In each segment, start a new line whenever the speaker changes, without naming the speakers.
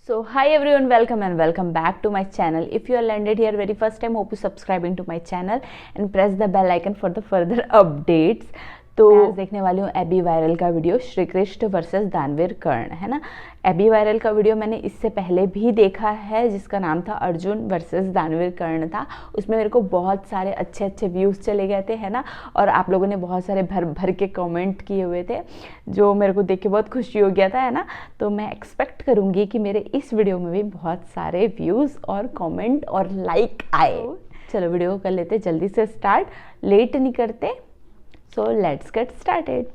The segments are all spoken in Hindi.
So hi everyone, welcome and welcome back to my channel. If you are landed here very first time, hope you subscribing to my channel and press the bell icon for the further updates. तो आज देखने वाली हूँ एबी वायरल का वीडियो, श्री कृष्ण वर्सेस दानवीर कर्ण, है ना। एबी वायरल का वीडियो मैंने इससे पहले भी देखा है, जिसका नाम था अर्जुन वर्सेस दानवीर कर्ण था। उसमें मेरे को बहुत सारे अच्छे व्यूज़ चले गए थे, है ना। और आप लोगों ने बहुत सारे भर के कमेंट किए हुए थे, जो मेरे को देख के बहुत खुशी हो गया था, है ना। तो मैं एक्सपेक्ट करूँगी कि मेरे इस वीडियो में भी बहुत सारे व्यूज़ और कॉमेंट और लाइक आए। चलो वीडियो को कर लेते जल्दी से स्टार्ट, लेट नहीं करते। So let's get started.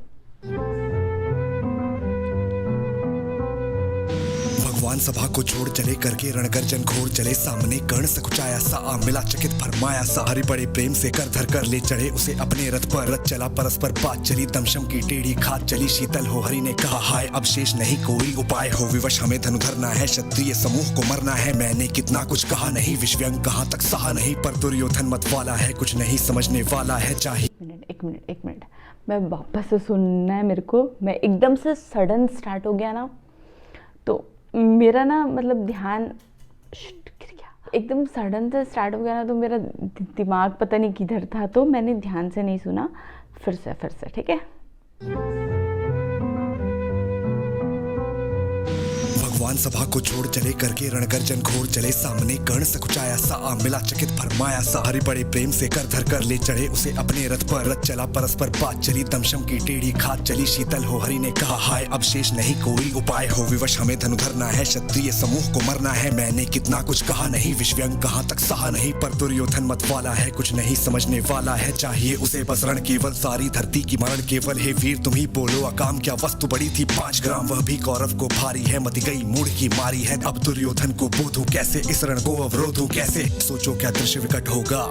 भगवान सभा को छोड़ चले करके रणगर्जन घोर चले, सामने कर्ण सकुचाया सा आ मिला चकित फरमाया सा, हरि बड़े प्रेम से कर धर कर ले चढ़े उसे अपने रथ पर। रथ चला परस्पर बात चली, दमशम की टेढ़ी खात चली, शीतल हो हरि ने कहा हाय अब शेष नहीं कोई उपाय हो, विवश हमें धनु धरना है, क्षत्रिय समूह को मरना है। मैंने कितना कुछ कहा नहीं, विश्वयंग कहाँ तक सहा नहीं, पर दुर्योधन मत वाला है, कुछ नहीं समझने वाला है। चाहिए
एक मिनट मैं वापस से सुनना है मेरे को। मैं एकदम से सडन स्टार्ट हो गया ना, तो मेरा ना मतलब ध्यान गिर गया। एकदम सडन से स्टार्ट हो गया ना, तो मेरा दिमाग पता नहीं किधर था, तो मैंने ध्यान से नहीं सुना। फिर से ठीक है।
भगवान सभा को छोड़ चले करके रणगर्जन घोर चले, सामने कर्ण सकुचाया सा आ मिला चकित फरमाया सा, हरि बड़े प्रेम से कर धर कर ले चढ़े उसे अपने रथ पर। रथ चला परस्पर बात चली, दमशम की टेढ़ी खात चली, शीतल हो हरि ने कहा हाय अब शेष नहीं कोई उपाय हो, विवश हमें धनु धरना है, क्षत्रिय समूह को मरना है। मैंने कितना कुछ कहा नहीं, विश्वयंग कहाँ तक सहा नहीं, पर दुर्योधन मत वाला है, कुछ नहीं समझने वाला है। चाहिए उसे बस रण केवल, सारी धरती की मरण केवल, हे वीर तुम ही बोलो अकाम क्या वस्तु बड़ी थी 5 ग्राम, वह भी कौरव को भारी है, मति गई मूढ़ की मारी है। अब दुर्योधन को बोधूं कैसे, इस रण को अवरोधूं कैसे, सोचो क्या दृश्य विकट होगा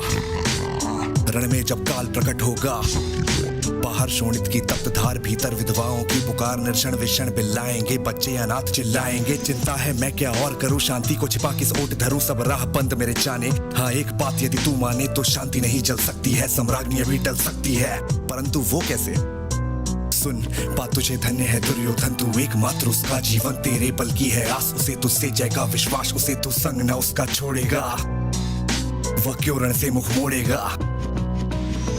रण में जब काल प्रकट होगा। बाहर शोणित की तप्त धार, भीतर विधवाओं की पुकार, निर्षण विषण बिल्लाएंगे, बच्चे अनाथ चिल्लाएंगे। चिंता है मैं क्या और करूं, शांति को छिपा किस ओट धरूं, सब राह बंद मेरे जाने। हाँ एक बात यदि तू माने तो शांति नहीं जल सकती है, सम्राज्ञी अभी टल सकती है, परंतु वो कैसे। सुन बात तुझे धन्य है दुर्योधन, तू एकमात्र उसका जीवन तेरे बल की है आस, उसे तुझसे जयगा विश्वास, उसे तू संग न उसका छोड़ेगा, वह क्यों रण से मुख मोड़ेगा।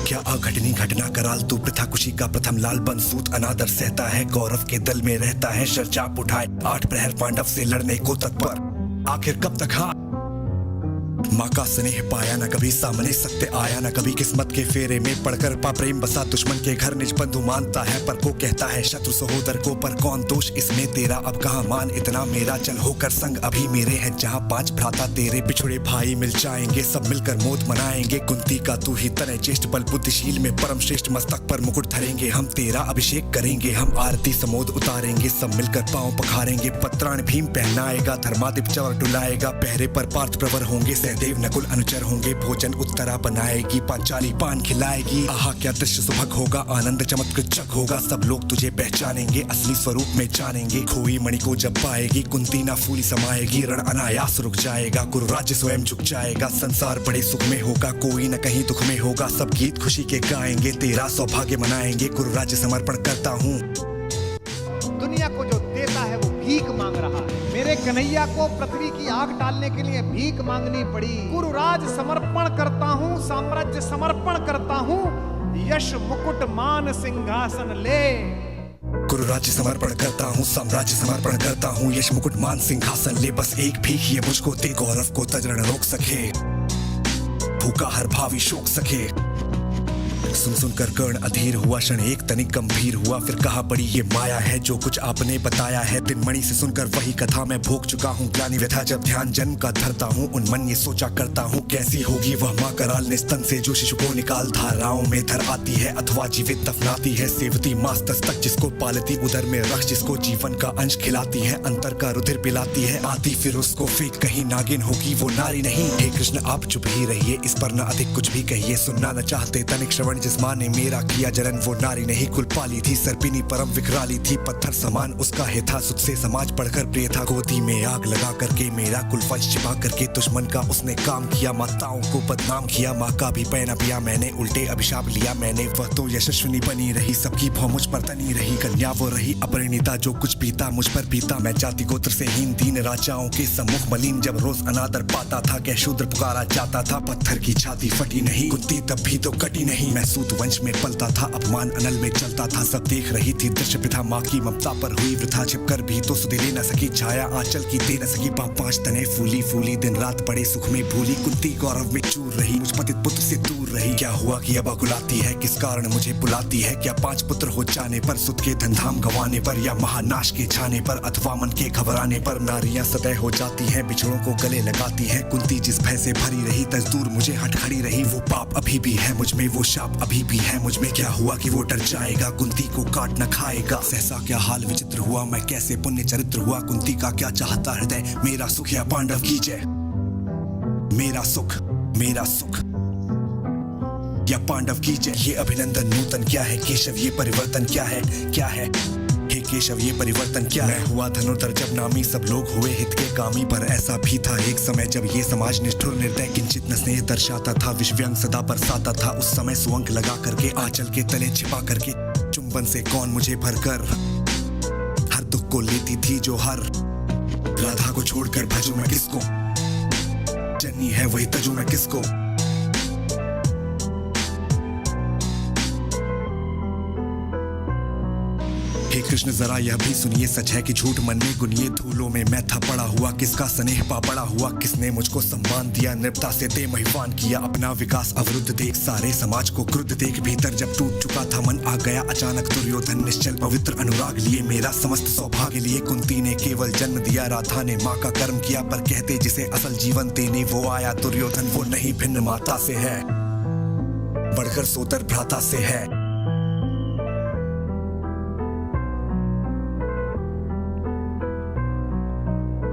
क्या अघटनी घटना कराल, तू प्रथा कुशी का प्रथम लाल, बंसूत अनादर सहता है, गौरव के दल में रहता है, शरचाप उठाए 8 प्रहर पांडव से लड़ने को तत्पर। आखिर कब तक हाँ माँ का स्नेह पाया न कभी, सामने सत्य आया न कभी, किस्मत के फेरे में पड़कर पा प्रेम बसा, दुश्मन के घर निज बंधु मानता है, पर को कहता है शत्रु सहोदर को, पर कौन दोष इसमें तेरा, अब कहाँ मान इतना मेरा, चल होकर संग अभी मेरे हैं, जहाँ 5 भ्राता तेरे बिछुड़े भाई मिल जाएंगे, सब मिलकर मोद मनाएंगे। कुंती का तू ही तनय ज्येष्ठ बल बुद्धिशील में परम श्रेष्ठ, मस्तक पर मुकुट धरेंगे हम, तेरा अभिषेक करेंगे हम, आरती समोद उतारेंगे, सब मिलकर पांव पखारेंगे। पत्राण भीम पहनाएगा, धर्मादिप चवर डुलाएगा, पहरे पर पार्थ प्रवर होंगे, देव नकुल अनुचर होंगे, भोजन उत्तरा बनाएगी, पांचाली पान खिलाएगी। आहा क्या दृश्य सुभग होगा, आनंद चमत्कृत होगा, सब लोग तुझे पहचानेंगे, असली स्वरूप में जानेंगे। खोई मणि को जब पाएगी, कुंती ना फूली समाएगी, रण अनायास रुक जाएगा, कुरु राज्य स्वयं झुक जाएगा, संसार बड़े सुख में होगा, कोई न कहीं दुख में होगा, सब गीत खुशी के गाएंगे, तेरा सौभाग्य मनाएंगे, कुरु राज्य समर्पण करता हूँ।
दुनिया को जो देता है वो भीख मांग रहा है, मेरे कन्हैया को पृथ्वी की आग डालने के लिए भीख मांगनी पड़ी। गुरु राज समर्पण करता हूँ, साम्राज्य समर्पण करता हूँ, यश मुकुट मान सिंहासन ले।
गुरु राज्य समर्पण करता हूँ, साम्राज्य समर्पण करता हूँ, यश मुकुट मान सिंहासन ले, बस एक भीख ये मुझको दे, गौरव को तजरण रोक सके, भूखा हर भावी शोक सके। सुन कर कर्ण अधीर हुआ, क्षण एक तनिक गंभीर हुआ, फिर कहा बड़ी ये माया है जो कुछ आपने बताया है, दिनमणि से सुनकर वही कथा मैं भोग चुका हूँ, ग्लानि व्यथा जब ध्यान जन्म का धरता हूँ, उन्मन ये सोचा करता हूँ, कैसी होगी वह माँ कराल ने स्तन से जो शिशु को निकाल धाराओं में धर आती है, अथवा जीवित दफनाती है, सेवती मास तक जिसको पालती, उदर में रख जिसको जीवन का अंश खिलाती है, अंतर का रुधिर पिलाती है, आती फिर उसको फेंक कहीं, नागिन होगी वो नारी नहीं। हे कृष्ण आप चुप ही रहिए, इस पर न अधिक कुछ भी कहिए, सुनना न चाहते तनिक श्रवण जिस माँ ने मेरा किया जन्म वो नारी नहीं कुल पाली थी, सर्पिनी परम विकराली थी, पत्थर समान उसका हे था, सुध से समाज पढ़कर प्रिय था, गोदी में आग लगा करके मेरा कुल वंश छिपा करके दुश्मन का उसने काम किया, माताओं को बदनाम किया, माँ का भी पैना पिया मैंने, उल्टे अभिशाप लिया मैंने, वह तो यशस्विनी बनी रही, सबकी भौ मुझ पर तनी रही, कन्या वो रही अपरिणीता, जो कुछ पीता मुझ पर पीता, मैं जाति गोत्र से हीन दीन राजाओं के सम्मुख मलिन, जब रोज अनादर पाता था क्या शूद्र पुकारा जाता था, पत्थर की छाती फटी नहीं, कुत्ती तब भी तो कटी नहीं, मैं सूत वंश में पलता था, अपमान अनल में चलता था, सब देख रही थी दृश्य पिता, माँ की ममता पर हुई वृथा, छिपकर भी तो सुधे ले न सकी, छाया आंचल की दे न सकी, पांच तने फूली फूली, दिन रात बड़े सुख में भूली, कुंती गौरव में चूर रही, मुझ पतित पुत्र से दूर रही, क्या हुआ कि अब अकुलाती है, किस कारण मुझे बुलाती है, क्या 5 पुत्र हो जाने पर, सुध के धनधाम गंवाने पर, या महानाश के छाने पर, अथवा मन के घबराने पर, नारियां सतह हो जाती हैं, बिछड़ों को गले लगाती हैं, कुंती जिस भय से भरी रही, तजदूर मुझे हट खड़ी रही, वो पाप अभी भी है मुझ में, वो शाप अभी भी है मुझ में, क्या हुआ कि वो डर जाएगा, कुंती को काट न खाएगा, सहसा क्या हाल विचित्र हुआ, मैं कैसे पुण्य चरित्र हुआ, कुंती का क्या चाहता हृदय, मेरा सुख या पांडव की जय, मेरा सुख या पांडव की जय, ये अभिनंदन नूतन क्या है, केशव ये परिवर्तन क्या है, हे केशव ये परिवर्तन क्या है, हुआ धनुर्धर जब नामी, सब लोग हुए हित के कामी, पर ऐसा भी था एक समय जब ये समाज निष्ठुर निर्दय किंचित न स्नेह दर्शाता था, विषव्यंग सदा बरसाता था, उस समय सुअंक लगा करके आंचल के तले छिपा करके, चुंबन से कौन मुझे भरकर हर दुख को लेती थी जो हर, राधा को छोड़कर भजूं मैं किसको, जन्नी है वही तजू मैं किसको, हे कृष्ण जरा यह भी सुनिए, सच है कि झूठ मन में गुनिए, धूलों में मैं था पड़ा हुआ, किसका स्नेह पा बड़ा हुआ, किसने मुझको सम्मान दिया, नृपता से दे महिवान किया, अपना विकास अवरुद्ध देख, सारे समाज को क्रुद्ध देख, भीतर जब टूट चुका था मन, आ गया अचानक दुर्योधन, निश्चल पवित्र अनुराग लिए, मेरा समस्त सौभाग्य लिए, कुंती ने केवल जन्म दिया, राधा ने माँ का कर्म किया, पर कहते जिसे असल जीवन देने वो आया दुर्योधन, वो नहीं भिन्न माता से है, बढ़कर सोतर भ्राता से है,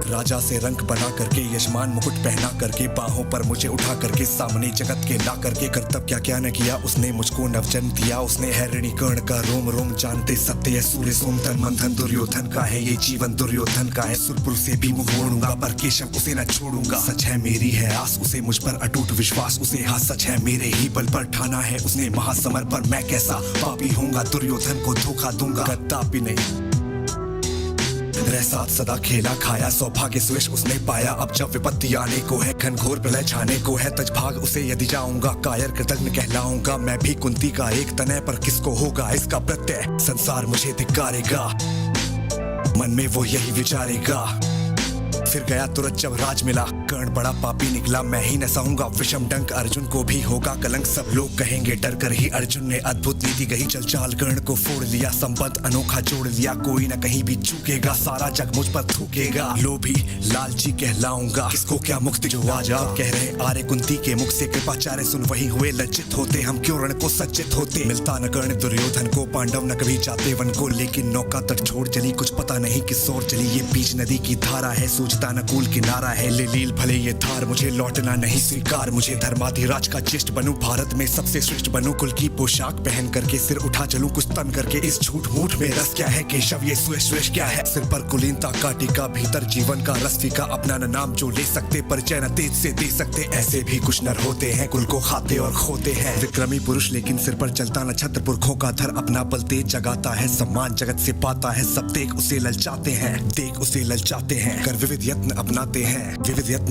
राजा से रंक बना करके, यशमान मुकुट पहना करके, बाहों पर मुझे उठा करके, सामने जगत के ला करके, कर्तव्य क्या क्या न किया उसने, मुझको नवजन्म दिया उसने, है ऋणी कर्ण का रोम रोम जानते, सत्य सूर्य सोमधन मंथन, दुर्योधन का है ये जीवन, दुर्योधन का है, सुरपुर से भी मुख मोड़ूंगा, पर केशव उसे न छोड़ूंगा, सच है मेरी है आस, उसे मुझ पर अटूट विश्वास, उसे हाँ सच है मेरे ही बल पर ठाना है उसने महासमर पर, मैं कैसा पापी होऊंगा, दुर्योधन को धोखा दूंगा, कदापि नहीं रह साथ सदा खेला खाया, सौभाग्य सुयश उसने पाया, अब जब विपत्ति आने को है, घनघोर प्रलय छाने को है, तजभाग उसे यदि जाऊंगा, कायर कृतज्ञ कहलाऊंगा, मैं भी कुंती का एक तनय, पर किसको होगा इसका प्रत्यय, संसार मुझे धिक्कारेगा, मन में वो यही विचारेगा, फिर गया तुरंत जब राज मिला, कर्ण बड़ा पापी निकला, मैं ही न सहूंगा विषम डंक, अर्जुन को भी होगा कलंक, सब लोग कहेंगे डर कर ही अर्जुन ने अद्भुत नीति गही, चल चाल कर्ण को फोड़ लिया, संपद अनोखा जोड़ लिया, कोई न कहीं भी चूकेगा, सारा जग मुझ पर थूकेगा, लोभी लालची कहलाऊंगा, किसको क्या मुक्ति जो आज आप कह रहे आर्य कुंती के मुख से, कृपाचार्य सुन वही हुए लज्जित होते, हम क्यों रण को सज्जित होते, मिलता न कर्ण दुर्योधन को, पांडव न कभी जाते वन को, लेकिन नौका तट छोड़ चली, कुछ पता नहीं किस ओर चली, ये बीच नदी की धारा है, सूझता न कूल किनारा है, ले लील भले ये धार, मुझे लौटना नहीं स्वीकार, मुझे धर्माधिराज का ज्येष्ठ बनूं, भारत में सबसे श्रेष्ठ बनूं, कुल की पोशाक पहन करके, सिर उठा चलूं कुछ तन करके, इस झूठ मूठ में रस क्या है, केशव ये सुयश क्या है, सिर पर कुलीनता काटिका, भीतर जीवन का रस फीका, अपना न नाम जो ले सकते, परिचय न तेज से दे सकते, ऐसे भी कुछ नर होते हैं, कुल को खाते और खोते हैं, विक्रमी पुरुष लेकिन सिर पर चलता न छत्र पुरखों का धर, अपना बल तेज जगाता है, सम्मान जगत से पाता है, सब देख उसे ललचाते हैं, देख उसे ललचाते हैं, कर विविध यत्न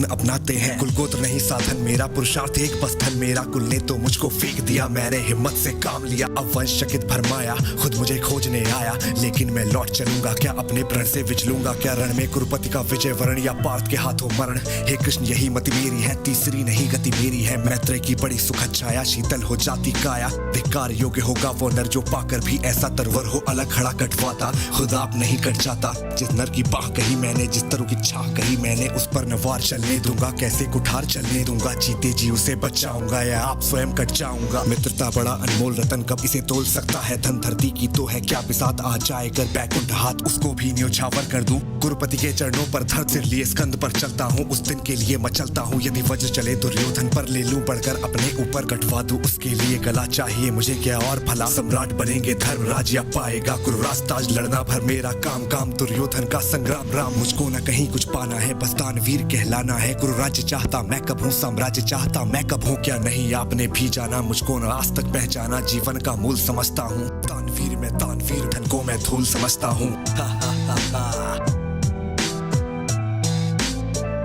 अपनाते हैं, कुल गोत्र नहीं साधन मेरा, पुरुषार्थ एक बस धन मेरा, कुल ने तो मुझको फेंक दिया, मैंने हिम्मत से काम लिया, अब वंश चकित भरमाया, खुद मुझे खोजने आया, लेकिन मैं लौट चलूंगा क्या, अपने प्रण से विचलूंगा क्या, रण में कुरुपति का विजय वरण या पार्थ के हाथों मरण, हे कृष्ण यही मति मेरी है, तीसरी नहीं गति मेरी है, मैत्रेय की बड़ी सुखद छाया, शीतल हो जाती काया, धिक्कार योग्य होगा वो नर जो पाकर भी ऐसा तरवर हो, अलग खड़ा कटवाता, खुद आप नहीं कट जाता, जिस नर की बाह कही मैंने, जिस तरह की छाह कही मैंने, उस पर न वार चले चलने दूंगा, कैसे कुठार चलने दूंगा, जीते जी उसे बचाऊंगा या आप स्वयं कट जाऊंगा। मित्रता बड़ा अनमोल रतन, कब इसे तोल सकता है धन, धरती की तो है क्या बिसात, आ जाए कर बैकुंठ हाथ उसको भी न्योछावर कर दूं। गुरुपति के चरणों पर धड़ सिर लिए स्कंद पर चलता हूँ, उस दिन के लिए मचलता हूँ। यदि वज्र चले दुर्योधन पर, ले लूं बढ़कर अपने ऊपर कटवा दूं उसके लिए गला, चाहिए मुझे क्या और भला। सम्राट बनेंगे धर्मराज या पाएगा कुरुराज ताज, लड़ना भर मेरा काम, काम दुर्योधन का संग्राम राम। मुझको न कहीं कुछ पाना है, बस दानवीर कहलाना है। गुरु राज्य चाहता मैं कब हूँ, साम्राज्य चाहता मैं कब हूँ, क्या नहीं आपने भी जाना, मुझको न आज तक पहचाना। जीवन का मूल समझता हूँ, दानवीर मैं दानवीर, धन को मैं धूल समझता हूँ।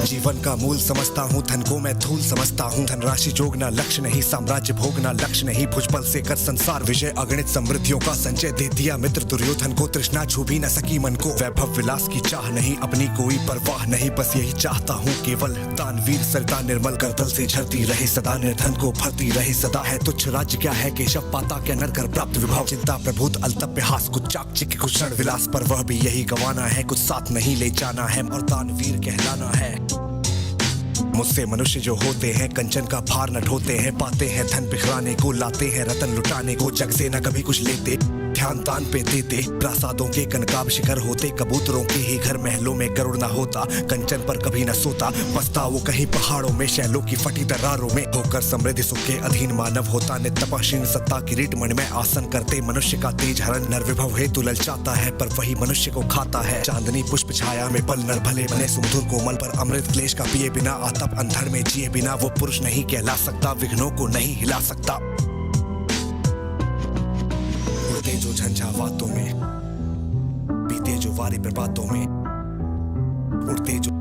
जीवन का मूल समझता हूँ, धन को मैं धूल समझता हूँ। धनराशि जोगना लक्ष्य नहीं, साम्राज्य भोगना लक्ष्य नहीं। भुजबल से कर संसार विजय, अगणित समृद्धियों का संचय दे दिया मित्र दुर्योधन को। तृष्णा छू भी न सकी मन को, वैभव विलास की चाह नहीं, अपनी कोई परवाह नहीं, बस यही चाहता हूँ केवल। दानवीर सरिता निर्मल करतल से झरती रहे सदा, निर्धन को भरती रहे सदा। है तुच्छ राज्य क्या है केशव, पाता क्या नर कर प्राप्त विभव। चिंता प्रभुत अलतप्य हास, कुछ चाकचिक कुछ क्षण विलास, पर वह भी यही गवाना है, कुछ साथ नहीं ले जाना है और दानवीर कहलाना है। मुझसे मनुष्य जो होते हैं कंचन का भार न ढोते हैं, पाते हैं धन बिखराने को, लाते हैं रतन लुटाने को, जग से न कभी कुछ लेते, ध्यान दान पे देते। प्रासादों के कनकाब शिखर होते, कबूतरों के ही घर महलों में गरुड़ न होता, कंचन पर कभी न सोता, बसता वो कहीं पहाड़ों में शैलों की फटी दरारों में। होकर समृद्धि सुख के अधीन मानव होता, नित्य तपस्वी सत्ता किरीट मणि में आसन करते। मनुष्य का तेज हरण नर विभव हेतु ललचाता है, पर वही मनुष्य को खाता है। चांदनी पुष्प छाया में पल नर भले बने सुमधुर कोमल, पर अमृत क्लेश का पिए बिना, आतप अंधड़ में जिए बिना, वो पुरुष नहीं कहला सकता, विघ्नों को नहीं हिला सकता। उड़ते जो झंझावातों में, बीते जो वारी प्रभातों में, उड़ते जो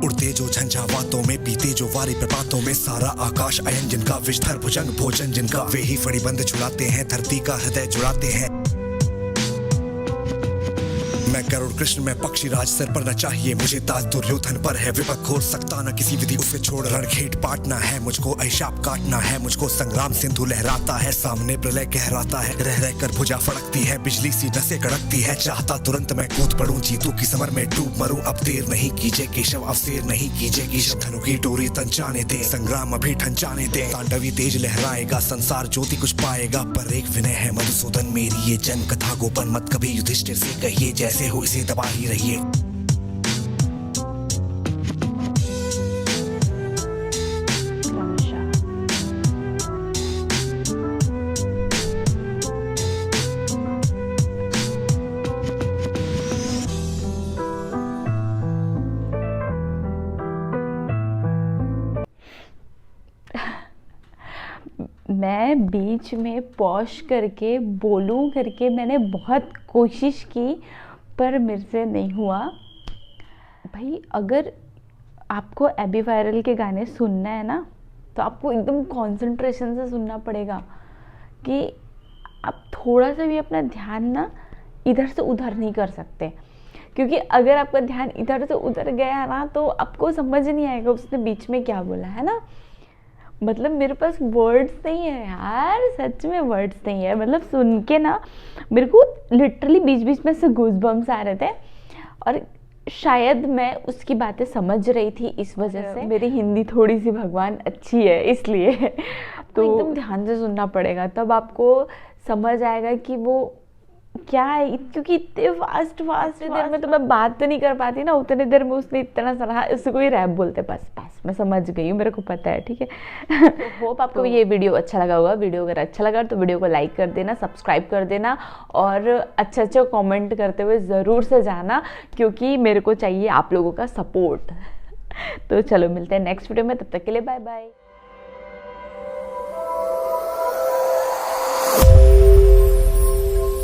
उड़ते जो झंझावातों में, बीते जो वारी प्रभातों में। सारा आकाश अयन जिनका, विषधर भुजंग भोजन जिनका, वे ही फणिबंध छुड़ाते हैं, धरती का हृदय जुड़ाते हैं। मैं गरुड़ कृष्ण में पक्षी राज, सर पर न चाहिए मुझे ताज, दुर्योधन पर है विपद घोर सकता न किसी विधि, उसे छोड़ रणखेट पाटना है मुझको, अभिशाप काटना है मुझको। संग्राम सिंधु लहराता है, सामने प्रलय कहराता है, रह रह कर भुजा फड़कती है, बिजली सी नसें कड़कती है। चाहता तुरंत मैं कूद पड़ूं, जीतू की समर में डूब मरूं। अब देर नहीं कीजिए केशव, अवसेर नहीं कीजिए केशव, धनु की डोरी तंचाने दे, संग्राम अभी ठंचाने दे। तांडवी तेज लहराएगा, संसार ज्योति कुछ पाएगा, पर एक विनय है मधुसूदन, मेरी ये जन्म कथा गोपन मत कभी युधिष्ठिर से कहिए, जैसे हो इसे दबा ही रहिए।
मैं बीच में पॉज करके बोलूं करके मैंने बहुत कोशिश की, पर मेरे से नहीं हुआ। भाई अगर आपको एबी वायरल के गाने सुनना है ना, तो आपको एकदम कंसंट्रेशन से सुनना पड़ेगा, कि आप थोड़ा सा भी अपना ध्यान ना इधर से उधर नहीं कर सकते, क्योंकि अगर आपका ध्यान इधर से उधर गया ना, तो आपको समझ नहीं आएगा उसने बीच में क्या बोला है ना। मतलब मेरे पास वर्ड्स नहीं है यार, सच में वर्ड्स नहीं है। मतलब सुन के ना मेरे को लिटरली बीच बीच में से गूज़बम्स आ रहे थे, और शायद मैं उसकी बातें समझ रही थी, इस वजह से मेरी हिंदी थोड़ी सी भगवान अच्छी है इसलिए। तो एकदम ध्यान से सुनना पड़ेगा, तब आपको समझ आएगा कि वो क्या है, क्योंकि इतने फास्ट देर में तो मैं बात तो नहीं कर पाती ना, उतने देर में उसने इतना सारा, उसको कोई रैप बोलते। बस मैं समझ गई हूँ, मेरे को पता है, ठीक है। तो होप आपको ये वीडियो अच्छा लगा होगा। वीडियो अगर अच्छा लगा तो वीडियो को लाइक कर देना, सब्सक्राइब कर देना, और अच्छा कमेंट करते हुए ज़रूर से जाना, क्योंकि मेरे को चाहिए आप लोगों का सपोर्ट। तो चलो मिलते हैं नेक्स्ट वीडियो में, तब तक के लिए बाय बाय।